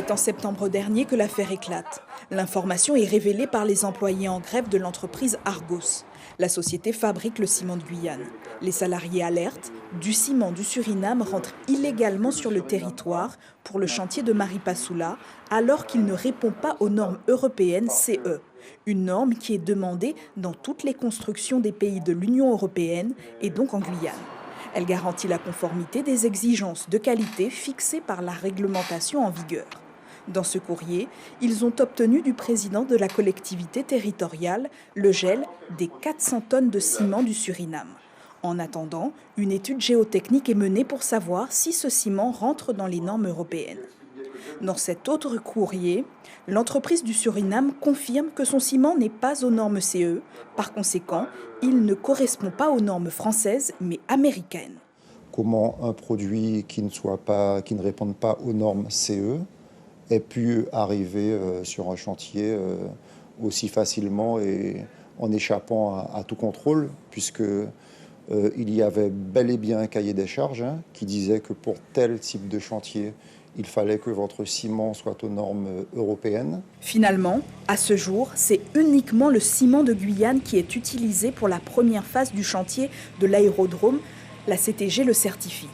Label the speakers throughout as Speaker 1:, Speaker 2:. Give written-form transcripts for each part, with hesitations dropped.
Speaker 1: C'est en septembre dernier que l'affaire éclate. L'information est révélée par les employés en grève de l'entreprise Argos. La société fabrique le ciment de Guyane. Les salariés alertent, du ciment du Suriname rentre illégalement sur le territoire pour le chantier de Maripasoula, alors qu'il ne répond pas aux normes européennes CE. Une norme qui est demandée dans toutes les constructions des pays de l'Union européenne et donc en Guyane. Elle garantit la conformité des exigences de qualité fixées par la réglementation en vigueur. Dans ce courrier, ils ont obtenu du président de la collectivité territoriale le gel des 400 tonnes de ciment du Suriname. En attendant, une étude géotechnique est menée pour savoir si ce ciment rentre dans les normes européennes. Dans cet autre courrier, l'entreprise du Suriname confirme que son ciment n'est pas aux normes CE. Par conséquent, il ne correspond pas aux normes françaises, mais américaines.
Speaker 2: Comment un produit qui ne réponde pas aux normes CE ait pu arriver sur un chantier aussi facilement et en échappant à tout contrôle, puisque il y avait bel et bien un cahier des charges qui disait que pour tel type de chantier, il fallait que votre ciment soit aux normes européennes.
Speaker 1: Finalement, à ce jour, c'est uniquement le ciment de Guyane qui est utilisé pour la première phase du chantier de l'aérodrome. La CTG le certifie.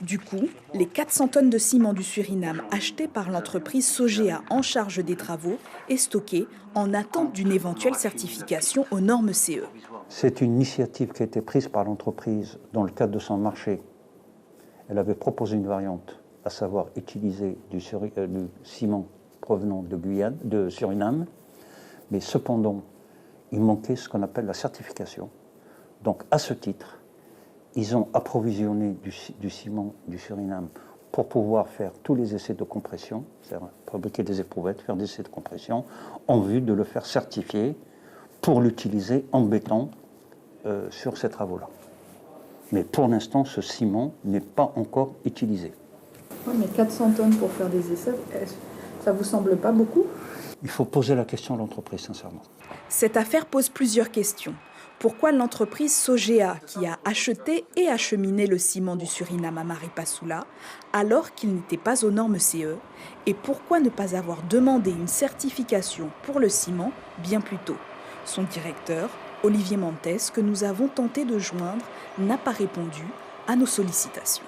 Speaker 1: Du coup, les 400 tonnes de ciment du Suriname achetées par l'entreprise Sogea en charge des travaux est stockée en attente d'une éventuelle certification aux normes CE.
Speaker 3: C'est une initiative qui a été prise par l'entreprise dans le cadre de son marché. Elle avait proposé une variante, à savoir utiliser du ciment provenant de Guyane, de Suriname, mais cependant, il manquait ce qu'on appelle la certification. Donc, à ce titre, ils ont approvisionné du ciment du Suriname pour pouvoir faire tous les essais de compression, c'est-à-dire fabriquer des éprouvettes, faire des essais de compression, en vue de le faire certifier pour l'utiliser en béton sur ces travaux-là. Mais pour l'instant, ce ciment n'est pas encore utilisé.
Speaker 4: Oui, mais 400 tonnes pour faire des essais, ça vous semble pas beaucoup?
Speaker 3: Il faut poser la question à l'entreprise, sincèrement.
Speaker 1: Cette affaire pose plusieurs questions. Pourquoi l'entreprise Sogea, qui a acheté et acheminé le ciment du Suriname à Maripasoula, alors qu'il n'était pas aux normes CE? Et pourquoi ne pas avoir demandé une certification pour le ciment bien plus tôt? Son directeur, Olivier Montes, que nous avons tenté de joindre, n'a pas répondu à nos sollicitations.